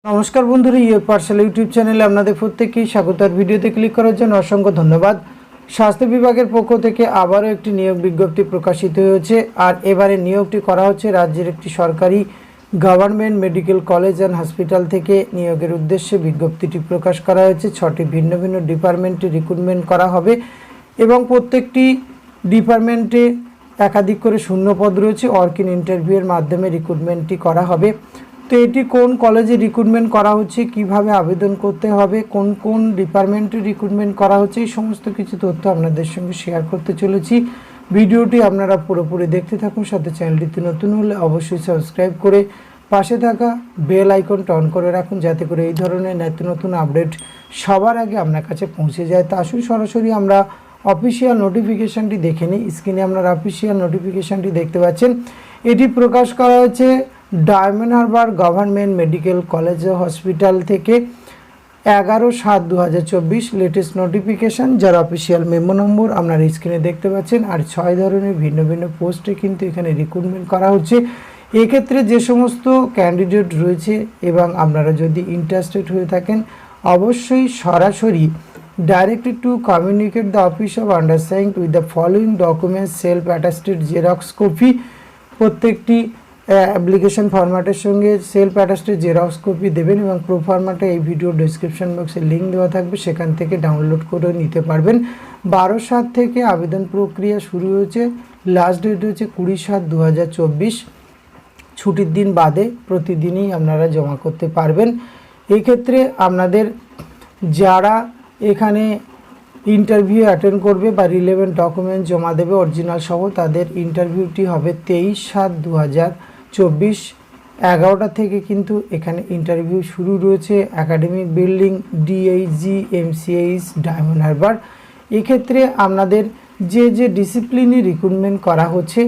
নমস্কার বন্ধুরা, পাঠশালা ইউটিউব চ্যানেলে আপনাদের প্রত্যেককেই স্বাগত। আর ভিডিওতে ক্লিক করার জন্য অসংখ্য ধন্যবাদ। স্বাস্থ্য বিভাগের পক্ষ থেকে আবারও একটি নিয়োগ বিজ্ঞপ্তি প্রকাশিত হয়েছে। আর এবারে নিয়োগটি করা হচ্ছে রাজ্যের একটি সরকারি government Medical college and hospital থেকে। নিয়োগের উদ্দেশ্যে বিজ্ঞপ্তিটি প্রকাশ করা হয়েছে। 6টি ভিন্ন ভিন্ন ডিপার্টমেন্টে রিক্রুটমেন্ট করা হবে এবং প্রত্যেকটি ডিপার্টমেন্টে একাধিক করে শূন্যপদ রয়েছে। ওয়ার্ক-ইন ইন্টারভিউয়ের মাধ্যমে রিক্রুটমেন্টটি করা হবে। তো এটি কোন কলেজে রিক্রুটমেন্ট করা হচ্ছে, কিভাবে আবেদন করতে হবে, কোন কোন ডিপার্টমেন্টে রিক্রুটমেন্ট করা হচ্ছে, এই সমস্ত কিছু তথ্য আপনাদের সঙ্গে শেয়ার করতে চলেছি। ভিডিওটি আপনারা পুরোপুরি দেখতে থাকুন। সাথে চ্যানেলটিতে নতুন হলে অবশ্যই সাবস্ক্রাইব করে পাশে থাকা বেল আইকনটা অন করে রাখুন, যাতে করে এই ধরনের নিত্য নতুন আপডেট সবার আগে আপনার কাছে পৌঁছে যায়। তা আসুন সরাসরি আমরা অফিসিয়াল নোটিফিকেশানটি দেখে নিই। স্ক্রিনে আপনারা অফিসিয়াল নোটিফিকেশানটি দেখতে পাচ্ছেন। এটি প্রকাশ করা হয়েছে Diamond Harbour Government Medical College ও হসপিটাল থেকে 11/7/2024 লেটেস্ট নোটিফিকেশান, যার অফিসিয়াল মেমো নম্বর আপনারা স্ক্রিনে দেখতে পাচ্ছেন। আর 6 ধরনের ভিন্ন ভিন্ন পোস্টে কিন্তু এখানে রিক্রুটমেন্ট করা হচ্ছে। এক্ষেত্রে যে সমস্ত ক্যান্ডিডেট রয়েছে এবং আপনারা যদি ইন্টারেস্টেড হয়ে থাকেন, অবশ্যই সরাসরি directly to communicate the office of undersigned with the following documents: self attested xerox copy, প্রত্যেকটি অ্যাপ্লিকেশন ফরম্যাটের সঙ্গে সেলফ অ্যাটাস্টেড জেরক্স কপি দেবেন এবং প্রো ফরম্যাটে এই ভিডিও ডেসক্রিপশন বক্সে লিঙ্ক দেওয়া থাকবে, সেখান থেকে ডাউনলোড করে নিতে পারবেন। 12/7 থেকে আবেদন প্রক্রিয়া শুরু হয়েছে। লাস্ট ডেট হচ্ছে 20/7/2024। ছুটির দিন বাদে প্রতিদিনই আপনারা জমা করতে পারবেন। এই ক্ষেত্রে আপনাদের যারা এখানে ইন্টারভিউ অ্যাটেন্ড করবে বা রিলেভেন্ট ডকুমেন্ট জমা দেবে অরিজিনাল সহ, তাদের ইন্টারভিউটি হবে 23/7/2024 11টা থেকে কিন্তু এখানে ইন্টারভিউ শুরু রয়েছে। Academic building, DHG MCH, Diamond Harbour. এক্ষেত্রে আপনাদের যে যে ডিসিপ্লিনে রিক্রুটমেন্ট করা হচ্ছে: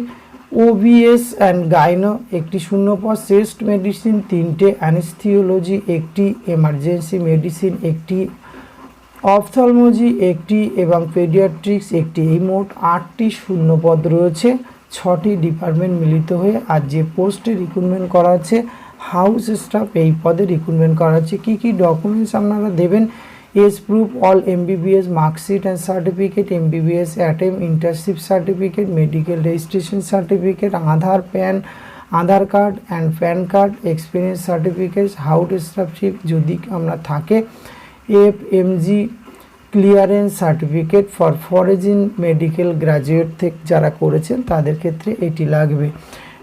ওবিএস অ্যান্ড গাইনো একটি শূন্যপদ, চেস্ট মেডিসিন 3টে, অ্যানেস্থিওলজি একটি, এমার্জেন্সি মেডিসিন একটি, অপথলমোলজি একটি এবং পেডিয়াট্রিক্স একটি। এই মোট 8টি শূন্যপদ রয়েছে 6টি ডিপার্টমেন্ট মিলিত হয়ে। আর যে পোস্টে রিক্রুটমেন্ট করা হচ্ছে হাউস স্টাফ, এই পদে রিক্রুটমেন্ট করা হচ্ছে। কী কী ডকুমেন্টস আপনারা দেবেন: age proof, all MBBS marksheet and certificate, MBBS attempt internship certificate, medical registration certificate, Aadhaar, PAN, Aadhaar card and PAN card, experience certificate, house staffship যদি আপনার থাকে, FMG clearance certificate for foreign medical graduate থেকে যারা করেছেন তাদের ক্ষেত্রে এটি লাগবে।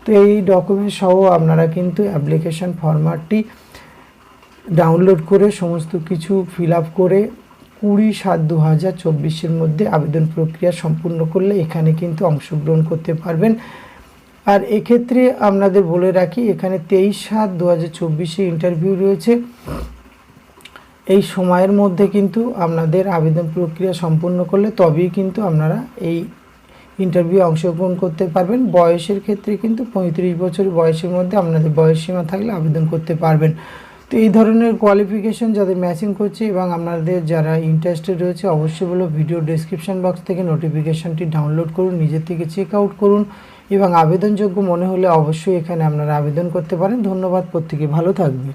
তো এই ডকুমেন্ট সহ আপনারা কিন্তু অ্যাপ্লিকেশন ফরম্যাটটি ডাউনলোড করে সমস্ত কিছু ফিল আপ করে 20/7/2024 মধ্যে আবেদন প্রক্রিয়া সম্পূর্ণ করলে এখানে কিন্তু অংশগ্রহণ করতে পারবেন। আর এক্ষেত্রে আপনাদের বলে রাখি, এখানে 23/7/2024 ইন্টারভিউ রয়েছে। এই সময়ের মধ্যে কিন্তু আপনাদের আবেদন প্রক্রিয়া সম্পূর্ণ করলে তবেই কিন্তু আপনারা এই ইন্টারভিউ অংশগ্রহণ করতে পারবেন। বয়সের ক্ষেত্রে কিন্তু 35 বছর বয়সের মধ্যে আপনাদের বয়সসীমা থাকলে আবেদন করতে পারবেন। তো এই ধরনের কোয়ালিফিকেশন যাদের ম্যাচিং করছে এবং আপনাদের যারা ইন্টারেস্টেড রয়েছে, অবশ্যই বলো ভিডিও ডেসক্রিপশন বক্স থেকে নোটিফিকেশানটি ডাউনলোড করুন, নিজের থেকে চেক আউট করুন এবং আবেদনযোগ্য মনে হলে অবশ্যই এখানে আপনারা আবেদন করতে পারেন। ধন্যবাদ, প্রত্যেকে ভালো থাকবে।